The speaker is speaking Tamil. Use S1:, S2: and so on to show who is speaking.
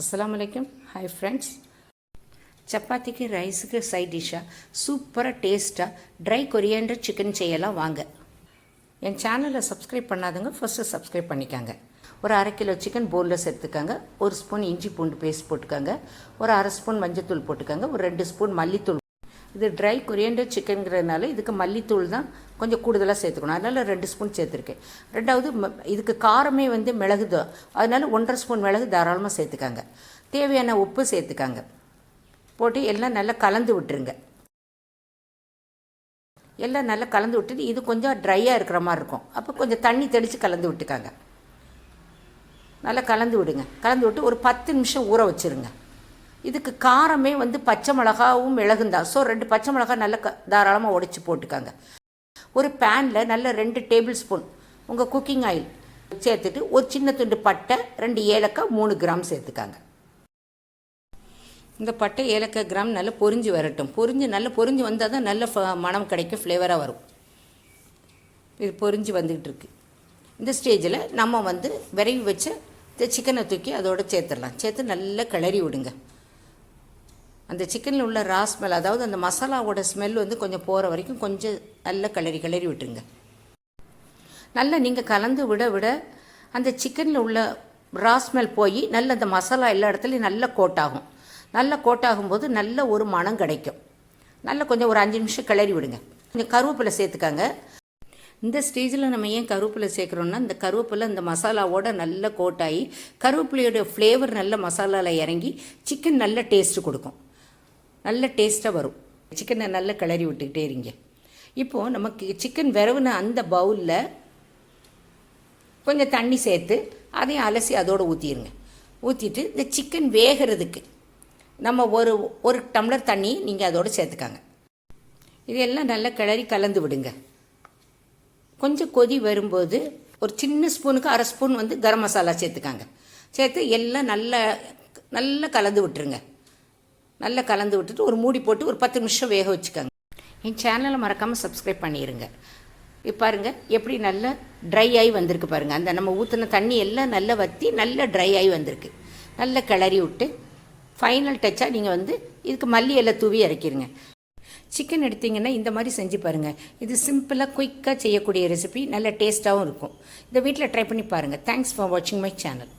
S1: அஸ்ஸலாமு ஹாய் ஃப்ரெண்ட்ஸ். சப்பாத்திக்கு ரைஸுக்கு சைட் டிஷ்ஷாக சூப்பராக டேஸ்ட்டாக ட்ரை கொரியாண்டர் சிக்கன் செய்யலாம் வாங்க. என் சேனலை சப்ஸ்கிரைப் பண்ணாதவங்க ஃபஸ்ட்டு சப்ஸ்கிரைப் பண்ணிக்காங்க. ஒரு 1/2 கிலோ சிக்கன் போலில் சேர்த்துக்காங்க. 1 ஸ்பூன் இஞ்சி பூண்டு பேஸ்ட் போட்டுக்காங்க. ஒரு 1/2 ஸ்பூன் மஞ்சத்தூள் போட்டுக்காங்க. ஒரு 2 ஸ்பூன் மல்லித்தூள். இது ட்ரை கொரியாண்டர் சிக்கனுங்கிறதுனால இதுக்கு மல்லித்தூள் தான் கொஞ்சம் கூடுதலாக சேர்த்துக்கணும். அதனால் 2 ஸ்பூன் சேர்த்துருக்கேன். ரெண்டாவது இதுக்கு காரமே மிளகு தான், அதனால் 1.5 ஸ்பூன் மிளகு தாராளமாக சேர்த்துக்காங்க. தேவையான உப்பு சேர்த்துக்காங்க. போட்டு எல்லாம் நல்லா கலந்து விட்டுருங்க. எல்லாம் நல்லா கலந்து விட்டுட்டு இது கொஞ்சம் ட்ரையாக இருக்கிற மாதிரி இருக்கும். அப்போ கொஞ்சம் தண்ணி தெளித்து கலந்து விட்டுக்காங்க. நல்லா கலந்து விடுங்க. கலந்து விட்டு ஒரு 10 நிமிஷம் ஊற வச்சுருங்க. இதுக்கு காரமே பச்சை மிளகாவும் மிளகும் தான். ஸோ 2 பச்சை மிளகா நல்லா தாராளமாக உடைச்சி போட்டுக்காங்க. ஒரு பேனில் நல்ல 2 டேபிள் ஸ்பூன் உங்கள் குக்கிங் ஆயில் சேர்த்துட்டு ஒரு சின்ன துண்டு பட்டை, 2 ஏலக்காய், 3 கிராம் சேர்த்துக்காங்க. இந்த பட்டை ஏலக்காய் கிராம் நல்லா பொரிஞ்சு வரட்டும். நல்லா பொரிஞ்சு வந்தால் தான் நல்ல மனம் கிடைக்கும், ஃப்ளேவராக வரும். இது பொரிஞ்சு வந்துக்கிட்டு இருக்கு. இந்த ஸ்டேஜில் நம்ம விரைவி வச்ச இந்த சிக்கனை தூக்கி அதோடு சேர்த்துடலாம். சேர்த்து நல்லா கிளறி விடுங்க. அந்த சிக்கனில் உள்ள ரா ஸ்மெல், அதாவது அந்த மசாலாவோட ஸ்மெல் கொஞ்சம் போகிற வரைக்கும் கொஞ்சம் நல்லா கிளறி விட்டுருங்க. நல்லா நீங்கள் கலந்து விட அந்த சிக்கனில் உள்ள ரா ஸ்மெல் போய் நல்ல அந்த மசாலா எல்லா இடத்துலையும் நல்லா கோட்டாகும். நல்லா கோட்டாகும்போது நல்ல ஒரு மனம் கிடைக்கும். நல்லா கொஞ்சம் ஒரு 5 நிமிஷம் கிளறி விடுங்க. கொஞ்சம் கருவேப்பிலை சேர்த்துக்காங்க. இந்த ஸ்டேஜில் நம்ம ஏன் கருவேப்பிலை சேர்க்குறோன்னா, இந்த கருவேப்பிலை இந்த மசாலாவோட நல்ல கோட்டாகி கருவேப்பிலையோட ஃப்ளேவர் நல்ல மசாலாவில் இறங்கி சிக்கன் நல்ல டேஸ்ட்டு கொடுக்கும். நல்ல டேஸ்ட்டாக வரும். சிக்கனை நல்லா கிளறி விட்டுக்கிட்டே இருங்க. இப்போது நமக்கு சிக்கன் விரவுன அந்த பவுலில் கொஞ்சம் தண்ணி சேர்த்து அதையும் அலசி அதோடு ஊற்றிடுங்க. ஊற்றிட்டு இந்த சிக்கன் வேகிறதுக்கு நம்ம ஒரு டம்ளர் தண்ணி நீங்கள் அதோடு சேர்த்துக்காங்க. இதெல்லாம் நல்லா கிளறி கலந்து விடுங்க. கொஞ்சம் கொதி வரும்போது ஒரு சின்ன ஸ்பூனுக்கு 1/2 ஸ்பூன் கரம் மசாலா சேர்த்துக்காங்க. சேர்த்து எல்லாம் நல்லா கலந்து விட்டுருங்க. நல்லா கலந்து விட்டுட்டு ஒரு மூடி போட்டு ஒரு 10 நிமிஷம் வேக வச்சுக்கோங்க. என் சேனலை மறக்காமல் சப்ஸ்கிரைப் பண்ணிடுங்க. இப்போ பாருங்கள் எப்படி நல்லா ட்ரை ஆகி வந்திருக்கு பாருங்கள். அந்த நம்ம ஊற்றின தண்ணி எல்லாம் நல்லா வற்றி நல்லா ட்ரை ஆகி வந்திருக்கு. நல்லா கிளறி விட்டு ஃபைனல் டச்சாக நீங்கள் இதுக்கு மல்லி எல்லாம் தூவி இறக்கிடுங்க. சிக்கன் எடுத்திங்கன்னா இந்த மாதிரி செஞ்சு பாருங்கள். இது சிம்பிளாக குயிக்காக செய்யக்கூடிய ரெசிபி, நல்ல டேஸ்ட்டாகவும் இருக்கும். இந்த வீட்டில் ட்ரை பண்ணி பாருங்கள். தேங்க்ஸ் ஃபார் வாட்சிங் மை சேனல்.